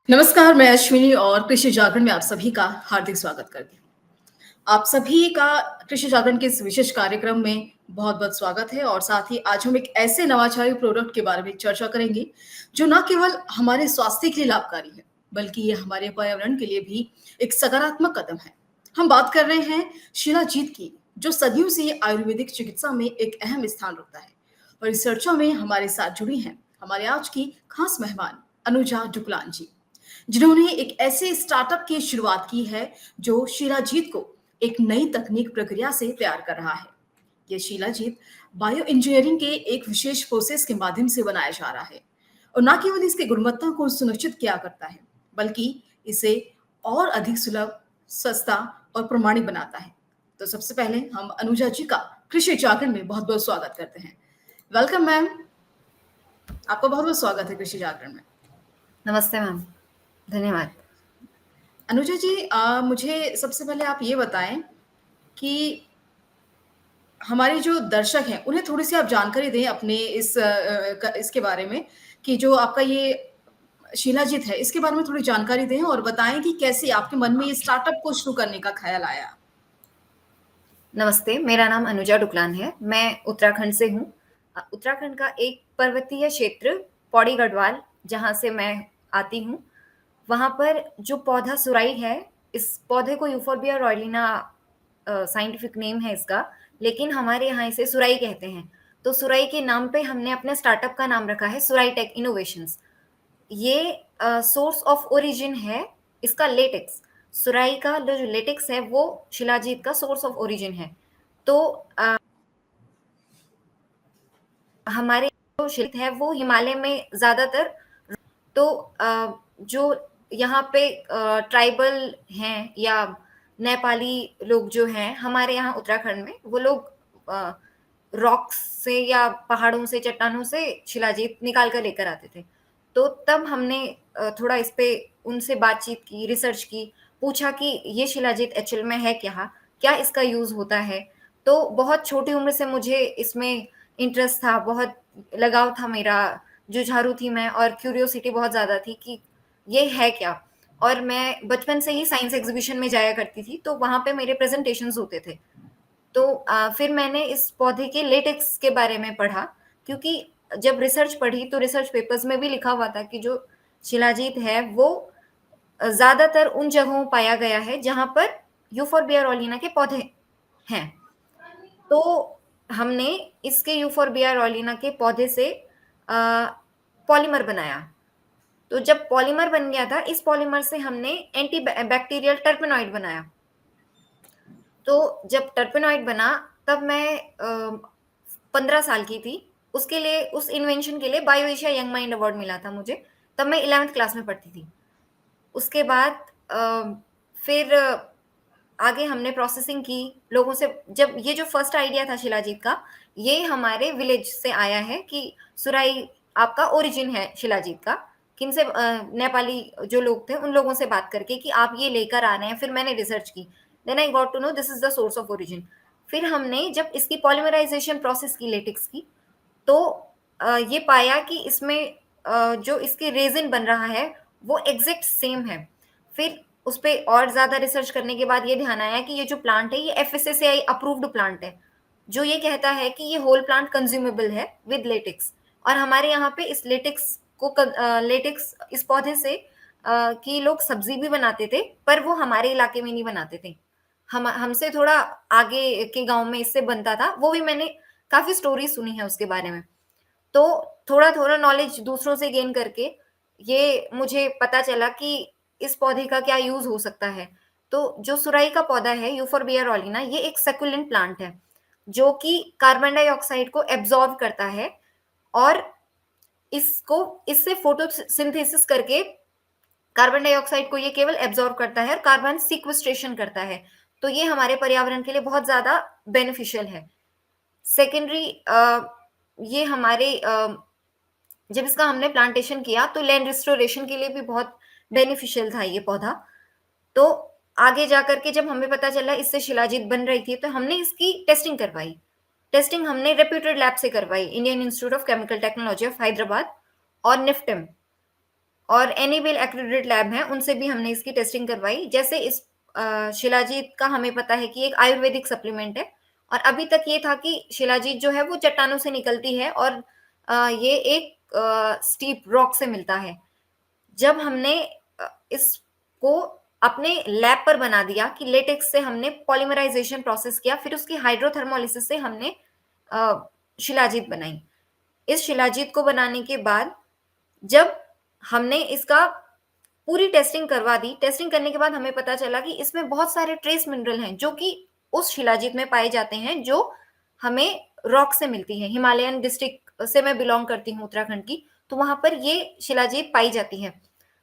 नमस्कार, मैं अश्विनी और कृषि जागरण में आप सभी का हार्दिक स्वागत करती हूँ। आप सभी का कृषि जागरण के इस विशेष कार्यक्रम में बहुत-बहुत स्वागत है और साथ ही आज हम एक ऐसे नवाचारी प्रोडक्ट के बारे में चर्चा करेंगे, जो ना केवल हमारे स्वास्थ्य के लिए लाभकारी है, बल्कि ये हमारे पर्यावरण के लिए भी एक सकारात्मक कदम है। हम बात कर रहे हैं शिलाजीत की, जो सदियों से आयुर्वेदिक चिकित्सा में एक अहम स्थान रखता है और इस चर्चा में हमारे साथ जुड़ी हैं हमारे आज की खास मेहमान अनुजा डुकलान जी। जिन्होंने एक ऐसे स्टार्टअप की शुरुआत की है जो शिलाजीत को एक नई तकनीक प्रक्रिया से तैयार कर रहा है। ये शिलाजीत बायो इंजीनियरिंग के एक विशेष प्रोसेस के माध्यम से बनाया जा रहा है और न केवल इसकी गुणवत्ता को सुनिश्चित किया करता है, बल्कि इसे और अधिक सुलभ, सस्ता और प्रमाणिक बनाता है। तो सबसे पहले हम अनुजा जी का कृषि जागरण में बहुत बहुत स्वागत करते हैं। वेलकम मैम, आपका बहुत बहुत स्वागत है कृषि जागरण में। नमस्ते मैम, धन्यवाद। अनुजा जी, मुझे सबसे पहले आप ये बताएँ कि हमारे जो दर्शक हैं, उन्हें थोड़ी-सी आप जानकारी दें अपने इस इसके बारे में कि जो आपका ये शिलाजीत है, इसके बारे में थोड़ी जानकारी दें और बताएँ कि कैसे आपके मन में ये स्टार्टअप को शुरू करने का ख़्याल आया? नमस्ते, मेरा नाम अनुजा डुकलान है। मैं उत्तराखंड से हूँ। उत्तराखंड का एक पर्वतीय क्षेत्र पौड़ी गढ़वाल, जहाँ से मैं आती हूँ, वहाँ पर जो पौधा सुराई है, इस पौधे को यूफोर्बिया रॉयलिना साइंटिफिक नेम है इसका, लेकिन हमारे यहाँ इसे सुराई कहते हैं। तो सुराई के नाम पे हमने अपने स्टार्टअप का नाम रखा है सुराई टेक इनोवेशंस। ये सोर्स ऑफ ओरिजिन है इसका लेटेक्स। सुराई का जो लेटेक्स है वो शिलाजीत का सोर्स ऑफ ओरिजिन है। तो हमारे जो शिलाजीत है वो हिमालय में ज्यादातर, तो जो यहाँ पे ट्राइबल हैं या नेपाली लोग जो हैं हमारे यहाँ उत्तराखंड में, वो लोग रॉक्स से या पहाड़ों से, चट्टानों से शिलाजीत निकाल कर लेकर आते थे। तो तब हमने थोड़ा इस पे उनसे बातचीत की, रिसर्च की, पूछा कि ये शिलाजीत एक्चुअल में है क्या इसका यूज होता है। तो बहुत छोटी उम्र से मुझे इसमें इंटरेस्ट था, बहुत लगाव था मेरा, जुझारू थी मैं और क्यूरियोसिटी बहुत ज़्यादा थी कि ये है क्या। और मैं बचपन से ही साइंस एग्जीबिशन में जाया करती थी, तो वहाँ पे मेरे प्रेजेंटेशंस होते थे। तो फिर मैंने इस पौधे के लेटेक्स के बारे में पढ़ा, क्योंकि जब रिसर्च पढ़ी तो रिसर्च पेपर्स में भी लिखा हुआ था कि जो शिलाजीत है वो ज़्यादातर उन जगहों पाया गया है जहाँ पर यूफोर्बिया रोलिना के पौधे हैं। तो हमने इसके यूफोर्बिया रोलिना के पौधे से पॉलीमर बनाया। तो जब पॉलीमर बन गया था, इस पॉलीमर से हमने एंटी बैक्टीरियल टर्पेनॉइड बनाया। तो जब टर्पेनॉइड बना, तब मैं 15 साल की थी। उसके लिए, उस इन्वेंशन के लिए bio Asia young mind award मिला था मुझे। तब मैं 11th क्लास में पढ़ती थी। उसके बाद फिर आगे हमने प्रोसेसिंग की लोगों से। जब ये जो फर्स्ट आइडिया था शिलाजीत का, ये हमारे विलेज से आया है कि सुराई आपका ओरिजिन है शिलाजीत का। किनसे? नेपाली जो लोग थे उन लोगों से बात करके कि आप ये लेकर आ रहे हैं। फिर मैंने रिसर्च की, then I got to know this is the source of origin. फिर हमने जब इसकी पॉलीमराइजेशन प्रोसेस की लेटेक्स की, तो ये पाया कि इसमें जो इसकी रेजिन बन रहा है वो एग्जैक्ट सेम है। फिर उस पे और ज़्यादा रिसर्च करने के बाद ये ध्यान आया कि ये जो प्लांट है ये एफएसएसएआई अप्रूव्ड प्लांट है, जो ये कहता है कि ये होल प्लांट कंज्यूमेबल है विद लेटेक्स। और हमारे यहाँ पे इस लेटेक्स को लेटेक्स इस पौधे से की लोग सब्जी भी बनाते थे, पर वो हमारे इलाके में नहीं बनाते थे। हम हमसे थोड़ा आगे के गांव में इससे बनता था, वो भी मैंने काफी स्टोरी सुनी है उसके बारे में। तो थोड़ा थोड़ा नॉलेज दूसरों से गेन करके ये मुझे पता चला कि इस पौधे का क्या यूज हो सकता है। तो जो सुराई का पौधा है यूफोर्बिया रोलिना, ये एक सकुलेंट प्लांट है जो कि कार्बन डाइऑक्साइड को एब्जॉर्ब करता है और इसको इससे फोटोसिंथेसिस करके कार्बन डाइऑक्साइड को ये केवल एब्जॉर्ब करता है और कार्बन सिक्वेस्ट्रेशन करता है। तो ये हमारे पर्यावरण के लिए बहुत ज्यादा बेनिफिशियल है। सेकेंडरी, ये हमारे जब इसका हमने प्लांटेशन किया तो लैंड रिस्टोरेशन के लिए भी बहुत बेनिफिशियल था ये पौधा। तो आगे जाकर के जब हमें पता चला इससे शिलाजीत बन रही थी, तो हमने इसकी टेस्टिंग करवाई। टेस्टिंग हमने रेप्यूटेड लैब से करवाई, Indian institute of chemical technology of Hyderabad और निफ्टेम। और एनीवेल एक्रेडिटेड लैब हैं, उनसे भी हमने इसकी टेस्टिंग करवाई। जैसे इस शिलाजीत का हमें पता है कि एक आयुर्वेदिक सप्लीमेंट है, और अभी तक ये था कि शिलाजीत जो है वो चट्टानों से निकलती है और ये एक स्टीप रॉक से मिलता है। जब हमने इसको अपने लैब पर बना दिया कि लेटेक्स से हमने पॉलीमराइजेशन प्रोसेस किया, फिर उसकी हाइड्रोथर्मोलिसिस से हमने शिलाजीत बनाई। इस शिलाजीत को बनाने के बाद जब हमने इसका पूरी टेस्टिंग करवा दी, टेस्टिंग करने के बाद हमें पता चला कि इसमें बहुत सारे ट्रेस मिनरल हैं जो कि उस शिलाजीत में पाए जाते हैं जो हमें रॉक से मिलती है। हिमालयन डिस्ट्रिक्ट से मैं बिलोंग करती हूँ, उत्तराखंड की, तो वहां पर ये शिलाजीत पाई जाती है।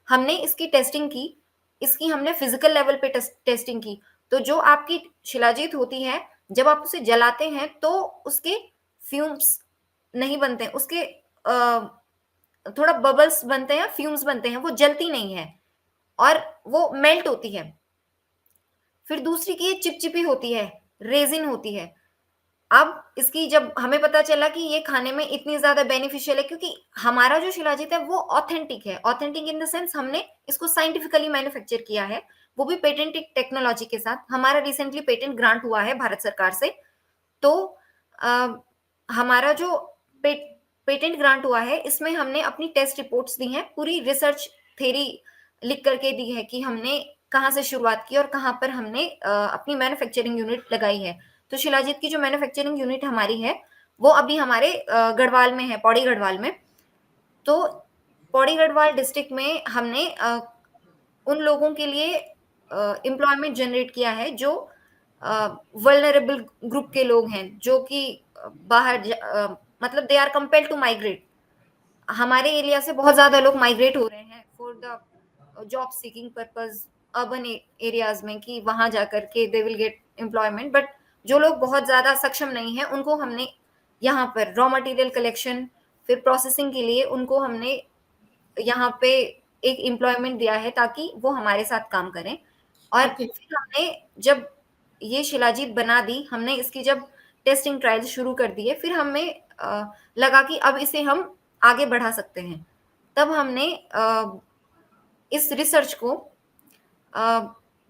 हमने इसकी टेस्टिंग की, इसकी हमने फिजिकल लेवल पे टेस्टिंग की। तो जो आपकी शिलाजीत होती है, जब आप उसे जलाते हैं तो उसके फ्यूम्स नहीं बनते, उसके थोड़ा बबल्स बनते हैं, फ्यूम्स बनते हैं, वो जलती नहीं है और वो मेल्ट होती है। फिर दूसरी की ये चिपचिपी होती है, रेजिन होती है। अब इसकी जब हमें पता चला कि ये खाने में इतनी ज्यादा बेनिफिशियल है, क्योंकि हमारा जो शिलाजीत है वो ऑथेंटिक है, ऑथेंटिक इन द सेंस हमने इसको साइंटिफिकली मैन्युफैक्चर किया है, वो भी पेटेंटेड टेक्नोलॉजी के साथ। हमारा रिसेंटली पेटेंट ग्रांट हुआ है भारत सरकार से। तो अ, हमारा जो पेटेंट ग्रांट हुआ है, इसमें हमने अपनी टेस्ट रिपोर्ट्स दी हैं, पूरी रिसर्च थेरी लिख करके दी है कि हमने कहाँ से शुरुआत की और कहाँ पर हमने अपनी मैन्युफैक्चरिंग यूनिट लगाई है। तो शिलाजीत की जो मैन्युफैक्चरिंग यूनिट हमारी है वो अभी हमारे गढ़वाल में है, पौड़ी गढ़वाल में। तो पौड़ी गढ़वाल डिस्ट्रिक्ट में हमने उन लोगों के लिए एम्प्लॉयमेंट जनरेट किया है जो वल्नरेबल ग्रुप के लोग हैं, जो कि मतलब they are compelled to migrate. हमारे एरिया से बहुत ज्यादा लोग माइग्रेट हो रहे हैं for the job seeking purpose urban areas में, कि वहां जाकर के they will get employment. But जो लोग बहुत ज्यादा सक्षम नहीं है, उनको हमने यहाँ पर रॉ मटेरियल कलेक्शन, फिर प्रोसेसिंग के लिए उनको हमने यहाँ पे एक एम्प्लॉयमेंट दिया है ताकि वो हमारे साथ काम करें। और ओके। फिर हमने जब ये शिलाजीत बना दी, हमने इसकी जब टेस्टिंग ट्रायल्स शुरू कर दिए, फिर हमें लगा कि अब इसे हम आगे बढ़ा सकते हैं। तब हमने इस रिसर्च को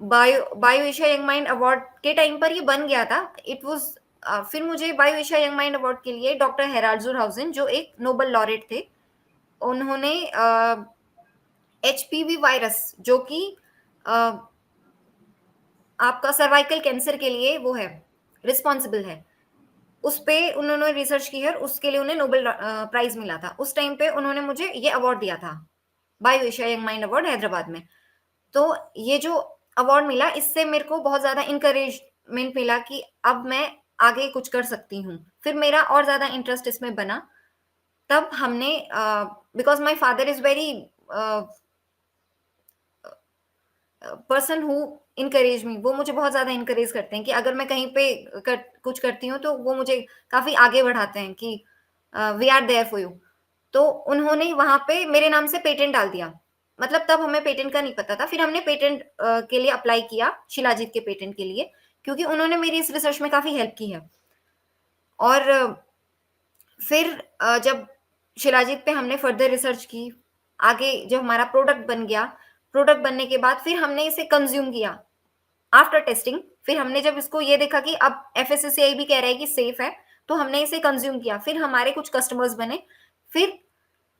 bio Asia young mind award के टाइम पर ये बन गया था। इट वाज फिर मुझे bio Asia young mind award के लिए डॉक्टर हेराल्ड ज़ुरहाउज़न, जो एक नोबेल लॉरेट थे, उन्होंने एचपीवी वायरस, जो कि आपका सर्वाइकल कैंसर के लिए वो है, रिस्पॉन्सिबल है, उस पे उन्होंने रिसर्च की है, उसके लिए उन्हें नोबेल प्राइज मिला था। उस टाइम पे उन्होंने मुझे ये अवार्ड दिया था, bio Asia young mind award, Hyderabad में। तो ये जो अवार्ड मिला, इससे मेरे को बहुत ज्यादा इंकरेजमेंट मिला कि अब मैं आगे कुछ कर सकती हूँ। फिर मेरा और ज्यादा इंटरेस्ट इसमें बना। तब हमने because my father is very person who encourage me, वो मुझे बहुत ज्यादा इनकरेज करते हैं कि अगर मैं कहीं पे कुछ करती हूँ तो वो मुझे काफी आगे बढ़ाते हैं कि we are there for you. तो उन्होंने वहां पे मेरे नाम से पेटेंट डाल दिया। मतलब तब हमें पेटेंट का नहीं पता था, फिर हमने पेटेंट के लिए अप्लाई किया, शिलाजीत के पेटेंट के लिए, क्योंकि उन्होंने मेरी इस रिसर्च में काफी हेल्प की है। और फिर जब शिलाजीत पे हमने फर्दर रिसर्च की, आगे जब हमारा प्रोडक्ट बन गया, प्रोडक्ट बनने के बाद फिर हमने इसे कंज्यूम किया आफ्टर टेस्टिंग। फिर हमने जब इसको ये देखा कि अब एफएसएसएआई भी कह रहा है कि सेफ है, तो हमने इसे कंज्यूम किया। फिर हमारे कुछ कस्टमर्स बने। फिर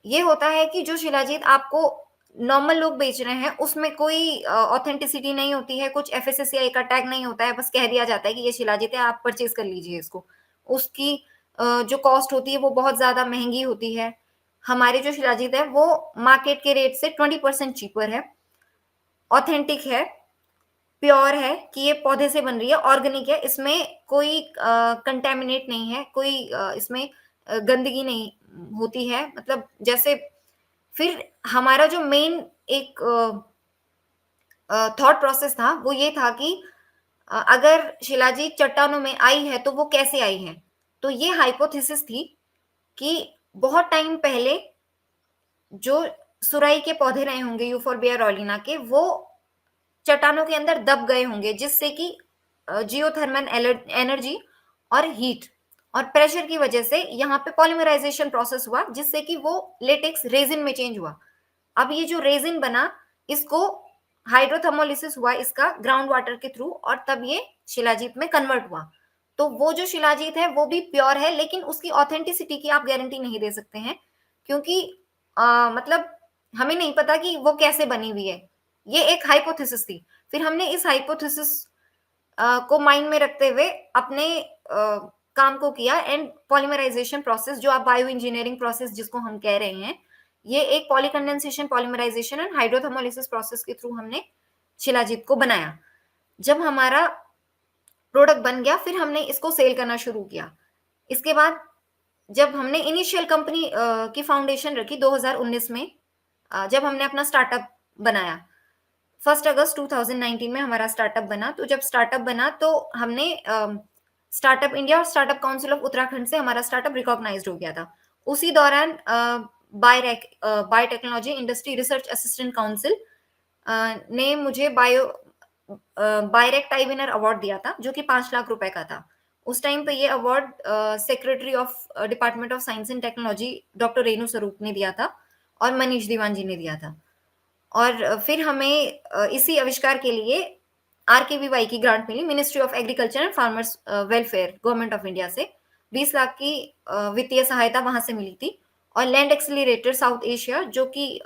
ये होता है कि जो शिलाजीत आपको नॉर्मल लोग बेच रहे हैं, उसमें कोई ऑथेंटिसिटी नहीं होती है, कुछ एफएसएसएआई का टैग नहीं होता है, बस कह दिया जाता है कि ये शिलाजीत है, आप परचेज कर लीजिए इसको। उसकी जो कॉस्ट होती है वो बहुत ज्यादा महंगी होती है। हमारे जो शिलाजीत है वो मार्केट के रेट से 20% चीपर है, ऑथेंटिक है, प्योर है, कि ये पौधे से बन रही है, ऑर्गेनिक है, इसमें कोई कंटेमिनेट नहीं है, कोई इसमें गंदगी नहीं होती है। मतलब जैसे फिर हमारा जो मेन एक थॉट प्रोसेस था वो ये था कि अगर शिलाजीत चट्टानों में आई है तो वो कैसे आई है। तो ये हाइपोथेसिस थी कि बहुत टाइम पहले जो सुराई के पौधे रहे होंगे, यूफोर्बिया रोलिना के, वो चट्टानों के अंदर दब गए होंगे, जिससे कि जियोथर्मल एनर्जी और हीट और प्रेशर की वजह से यहाँ पे पॉलीमराइजेशन प्रोसेस हुआ, जिससे कि वो लेटेक्स रेजिन में चेंज हुआ। अब ये जो रेजिन बना, इसको हाइड्रोथर्मोलिसिस हुआ इसका ग्राउंड वाटर के थ्रू, और तब ये शिलाजीत में कन्वर्ट हुआ। तो वो जो शिलाजीत है वो भी प्योर है, लेकिन उसकी ऑथेंटिसिटी की आप गारंटी नहीं दे सकते हैं, क्योंकि मतलब हमें नहीं पता कि वो कैसे बनी हुई है। ये एक हाइपोथेसिस थी। फिर हमने इस हाइपोथेसिस को माइंड में रखते हुए अपने काम को किया, एंड पॉलीमराइजेशन प्रोसेस, जो आप बायो इंजीनियरिंग प्रोसेस जिसको हम कह रहे हैं, ये एक पॉलीकंडेंसेशन, पॉलीमराइजेशन एंड हाइड्रोथर्मोलिसिस प्रोसेस के थ्रू हमने शिलाजीत को बनाया। जब हमारा प्रोडक्ट बन गया, फिर हमने इसको सेल करना शुरू किया। इसके बाद जब हमने इनिशियल कंपनी की फाउंडेशन रखी 2019 में, जब हमने अपना स्टार्टअप बनाया, 1 अगस्त 2019 में हमारा स्टार्टअप बना। तो जब स्टार्टअप बना तो हमने स्टार्टअप इंडिया और स्टार्टअप काउंसिल ऑफ उत्तराखंड से हमारा स्टार्टअप रिकॉग्नाइज्ड हो गया था। उसी दौरान biotechnology industry research assistant council ने मुझे बायरेक्ट आई विनर अवार्ड दिया था, जो कि 5 लाख रुपए का था। उस टाइम पे ये award secretary of department of science and technology doctor Renu स्वरूप ने दिया था, और मनीष दीवान जी ने दिया था। और फिर हमें इसी आविष्कार के लिए RKVY की ग्रांट मिली, ministry of agriculture and farmers welfare, government of India से 20 लाख की वित्तीय सहायता वहां से मिली थी। और लैंड एक्सीलरेटर साउथ एशिया, जो कि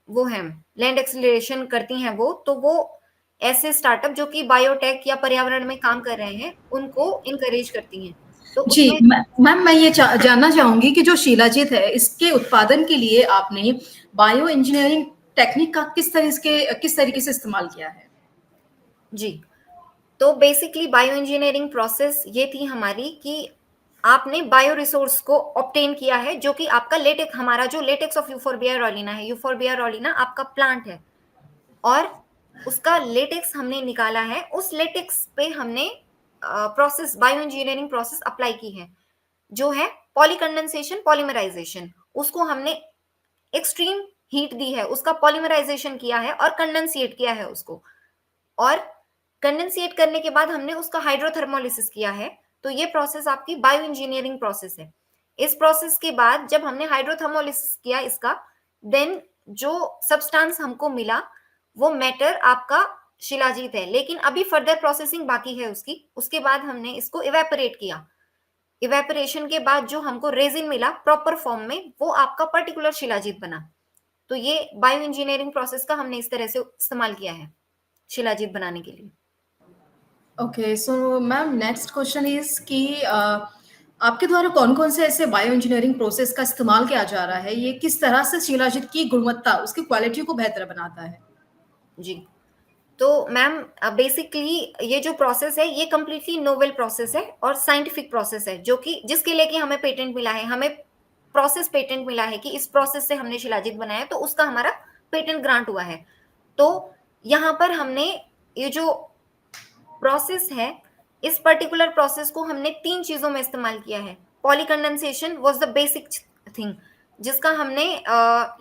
वो है लैंड एक्सीलरेशन करती हैं, तो वो ऐसे स्टार्टअप जो कि बायोटेक या पर्यावरण में काम कर रहे हैं, उनको इनकरेज करती हैं। तो जी, उसमें मैम मैं ये जानना चाहूंगी कि जो शिलाजीत है, इसके उत्पादन के लिए आपने बायो इंजीनियरिंग टेक्निक का किस तरीके से इस्तेमाल किया है? जी, तो बेसिकली बायो इंजीनियरिंग प्रोसेस ये थी हमारी कि आपने बायो रिसोर्स को ऑब्टेन किया है, जो कि आपका लेटेक्स, हमारा जो लेटेक्स ऑफ यूफोर्बिया रोलिना है, यूफोर्बिया रोलिना आपका प्लांट है, और उसका लेटेक्स हमने निकाला है। उस लेटेक्स पे हमने process, bio engineering process apply की है, जो है पॉलीकंडेंसेशन, पॉलीमराइजेशन। उसको हमने एक्सट्रीम हीट दी है, उसका पॉलीमराइजेशन किया है और कंडेंसिएट किया है उसको, और कंडेंसिएट करने के बाद हमने उसका हाइड्रोथर्मोलिसिस किया है। तो ये प्रोसेस आपकी बायो इंजीनियरिंग प्रोसेस है। इस प्रोसेस के बाद जब हमने हाइड्रोथर्मोलिसिस किया इसका, देन जो सब्सटेंस हमको मिला वो मैटर आपका शिलाजीत है, लेकिन अभी फर्दर प्रोसेसिंग बाकी है उसकी। उसके बाद हमने इसको इवेपोरेट किया। इवेपोरेशन के बाद जो हमको रेजिन मिला प्रॉपर फॉर्म में, वो आपका पर्टिकुलर शिलाजीत बना। तो ये बायो इंजीनियरिंग प्रोसेस का हमने इस तरह से इस्तेमाल किया है शिलाजीत बनाने के लिए। Okay, so ma'am next question is कि आपके द्वारा कौन-कौन से ऐसे बायो इंजीनियरिंग प्रोसेस का इस्तेमाल किया जा रहा है? ये किस तरह से शिलाजीत की गुणवत्ता, उसकी क्वालिटी को बेहतर बनाता है? जी, तो मैम बेसिकली ये जो प्रोसेस है ये कंप्लीटली नोवेल प्रोसेस है और साइंटिफिक प्रोसेस है, जो कि जिसके लिए कि हमें पेटेंट मिला है। हमें प्रोसेस पेटेंट मिला है कि इस प्रोसेस से हमने शिलाजीत बनाया, तो उसका हमारा पेटेंट ग्रांट हुआ है। तो यहाँ पर हमने ये जो प्रोसेस है, इस पर्टिकुलर प्रोसेस को हमने 3 चीज़ों में इस्तेमाल किया है। Polycondensation was the basic thing, जिसका हमने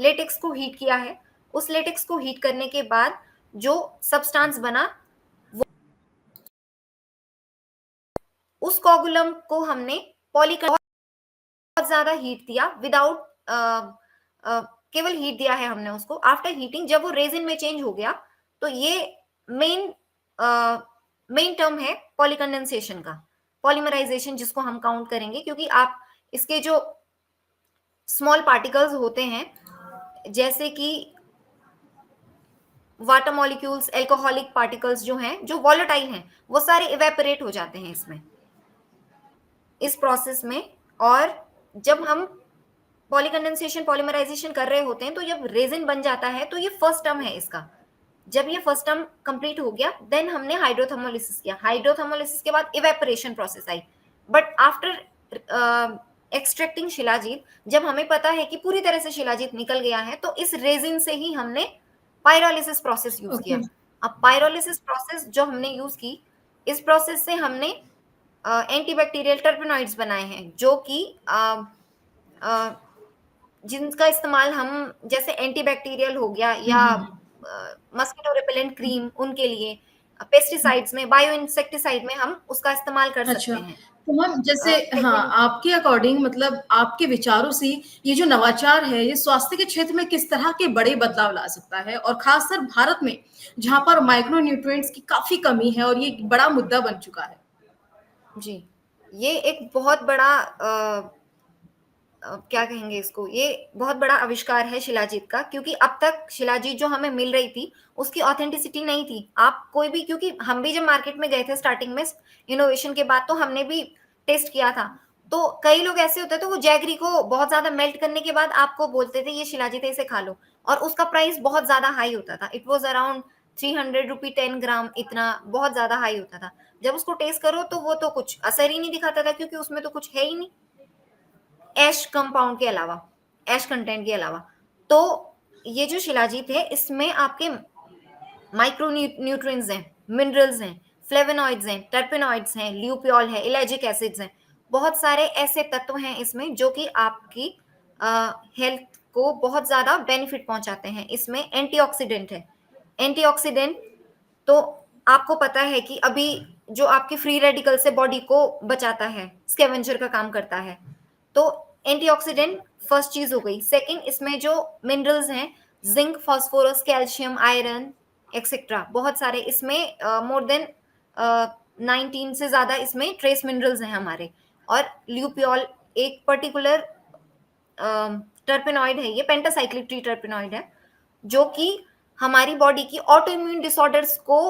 लेटेक्स को हीट किया है। उस लेटेक्स को हीट करने के बाद जो सब्सटेंस बना, वो उस कोगुलम को हमने बहुत ज़्यादा हीट दिया, विदाउट केवल हीट दिया है हमने उसको। आफ्टर हीटिंग जब वो रेजिन में चेंज हो गया, तो ये मेन मेन टर्म है पॉलीकंडेंसेशन का, पॉलीमराइजेशन जिसको हम काउंट करेंगे, क्योंकि आप इसके जो स्मॉल पार्टिकल्स होते हैं, जैसे कि वाटर मॉलिक्यूल्स, एल्कोहलिक पार्टिकल्स जो हैं, जो वॉलेटाइल हैं, वो सारे इवेपोरेट हो जाते हैं इसमें, इस प्रोसेस में। और जब हम पॉलीकंडेंसेशन, पॉलीमराइजेशन कर रहे होते हैं, तो जब रेजिन बन जाता है, तो ये फर्स्ट टर्म है इसका। जब ये फर्स्ट टर्म कंप्लीट हो गया, देन हमने हाइड्रोथर्मोलिसिस किया। हाइड्रोथर्मोलिसिस के बाद evaporation process I. But after extracting shilajit, जब हमें पता है कि पूरी तरह से शिलाजीत निकल गया है, तो इस रेजिन से ही हमने पायरोलिसिस प्रोसेस यूज ओके। किया। अब पायरोलिसिस प्रोसेस जो हमने यूज की, इस प्रोसेस से हमने एंटीबैक्टीरियल टर्पेनॉइड्स बनाए हैं, जो कि जिनका इस्तेमाल हम, जैसे एंटीबैक्टीरियल हो गया हुँ, या हुँ, हुँ। मस्कीटो रिपेलेंट क्रीम, उनके लिए पेस्टिसाइड्स में, बायो इंसेक्टिसाइड में हम उसका इस्तेमाल कर अच्छा, सकते हैं। तो मैम जैसे हाँ, सेकंड आपके अकॉर्डिंग मतलब आपके विचारों से ये जो नवाचार है, ये स्वास्थ्य के क्षेत्र में किस तरह के बड़े बदलाव ला सकता है? और खासकर भारत में, जहाँ पर माइक्रो न्यूट्रिएंट्स की काफ़ी कमी है और ये एक बड़ा मुद्दा बन चुका है। जी, ये एक बहुत बड़ा क्या कहेंगे इसको, ये बहुत बड़ा आविष्कार है शिलाजीत का, क्योंकि अब तक शिलाजीत जो हमें मिल रही थी, उसकी ऑथेंटिसिटी नहीं थी। आप कोई भी, क्योंकि हम भी जब मार्केट में गए थे स्टार्टिंग में इनोवेशन के बाद, तो हमने भी टेस्ट किया था। तो कई लोग ऐसे होते थे, वो जैगरी को बहुत ज़्यादा मेल्ट करने के बाद आपको बोलते थे ये शिलाजीत है, इसे खा लो, और उसका प्राइस बहुत ज़्यादा हाई होता था। इट वाज़ अराउंड 300 रुपी 10 ग्राम, इतना बहुत ज़्यादा हाई होता था। जब उसको टेस्ट करो तो वो तो कुछ असर ही नहीं दिखाता था, क्योंकि उसमें तो कुछ है ही नहीं। ऐश कंपाउंड के अलावा, ऐश कंटेंट के अलावा। तो ये जो शिलाजीत है, इसमें आपके माइक्रो न्यूट्रिएंट्स हैं, मिनरल्स हैं, फ्लेवोनॉइड्स हैं, टर्पेनॉइड्स हैं, ल्यूपियोल है, इलेजिक एसिड्स हैं। बहुत सारे ऐसे तत्व हैं इसमें जो कि आपकी हेल्थ को बहुत ज़्यादा बेनिफिट पहुंचाते हैं। इसमें एंटीऑक्सीडेंट है। एंटीऑक्सीडेंट तो आपको पता है कि अभी जो आपके फ्री रेडिकल से बॉडी को बचाता है, स्कैवेंजर का काम करता है। तो एंटीऑक्सीडेंट फर्स्ट चीज हो गई। सेकंड, इसमें जो मिनरल्स हैं, zinc, phosphorus, calcium, iron etcetera, बहुत सारे इसमें मोर देन 19 से ज्यादा इसमें ट्रेस मिनरल्स हैं हमारे। और ल्यूपियोल एक पर्टिकुलर टर्पेनॉइड है, ये पेंटासाइक्लिक ट्री टर्पेनॉइड है, जो कि हमारी बॉडी की ऑटो इम्यून डिसऑर्डर्स को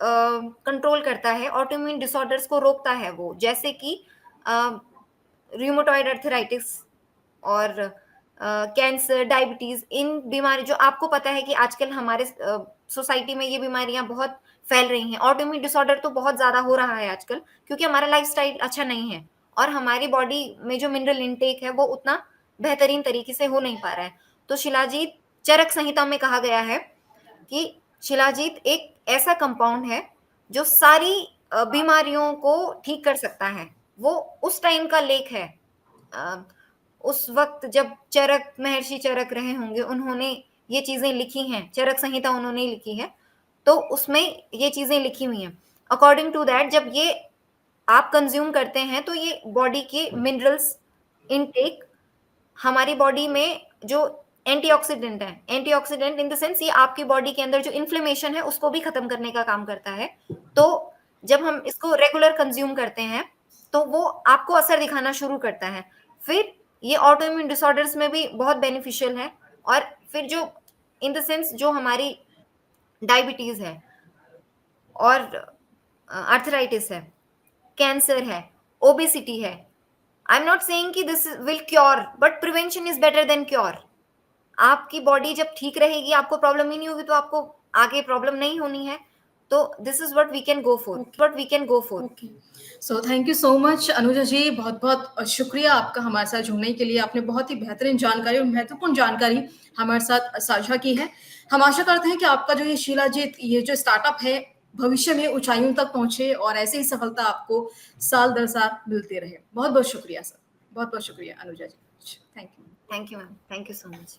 कंट्रोल करता है, ऑटो इम्यून डिसऑर्डर्स को रोकता है वो, जैसे कि रूमेटॉइड अर्थराइटिस और कैंसर, डायबिटीज, इन बीमारी जो आपको पता है कि आजकल हमारे सोसाइटी में ये बीमारियां बहुत फैल रही हैं। ऑटो इम्यून डिसऑर्डर तो बहुत ज्यादा हो रहा है आजकल, क्योंकि हमारा लाइफस्टाइल अच्छा नहीं है और हमारी बॉडी में जो मिनरल इनटेक है वो उतना बेहतरीन तरीके से हो नहीं पा रहा है। तो शिलाजीत, चरक संहिता में कहा गया है कि शिलाजीत एक ऐसा कंपाउंड है जो सारी बीमारियों को ठीक कर सकता है। वो उस टाइम का लेख है, उस वक्त जब चरक, महर्षि चरक रहे होंगे, उन्होंने ये चीजें लिखी हैं, चरक संहिता उन्होंने लिखी है, तो उसमें ये चीजें लिखी हुई हैं। अकॉर्डिंग टू दैट, जब ये आप कंज्यूम करते हैं तो ये बॉडी के मिनरल्स इनटेक, हमारी बॉडी में जो एंटीऑक्सीडेंट है, एंटीऑक्सीडेंट इन द सेंस ये आपकी बॉडी के अंदर जो इन्फ्लेमेशन है उसको भी खत्म करने का काम करता है। तो जब हम इसको रेगुलर कंज्यूम करते हैं तो वो आपको असर दिखाना शुरू करता है। फिर ये ऑटो इम्यून डिसऑर्डर्स में भी बहुत बेनिफिशियल है। और फिर जो इन द सेंस जो हमारी डायबिटीज है और आर्थराइटिस है, कैंसर है, ओबेसिटी है, आई एम नॉट सेइंग कि this will cure, but prevention is better than cure. आपकी बॉडी जब ठीक रहेगी, आपको प्रॉब्लम ही नहीं होगी, तो आपको आगे प्रॉब्लम नहीं होनी है। तो this is what we can go for, what we can go for. Okay, so thank you so much Anuja ji, बहुत-बहुत शुक्रिया आपका हमारे साथ जुड़ने के लिए। आपने बहुत ही बेहतरीन जानकारी और महत्वपूर्ण जानकारी हमारे साथ साझा की है। हम आशा करते हैं कि आपका जो ये शिलाजीत, ये जो स्टार्टअप है, भविष्य में ऊँचाइयों तक पहुँचे और ऐसे ही सफलता आपको साल दर साल मिलती रहे। बहुत-बहुत शुक्रिया सर। बहुत-बहुत शुक्रिया Anuja ji. Thank you. Thank you ma'am, thank you so much.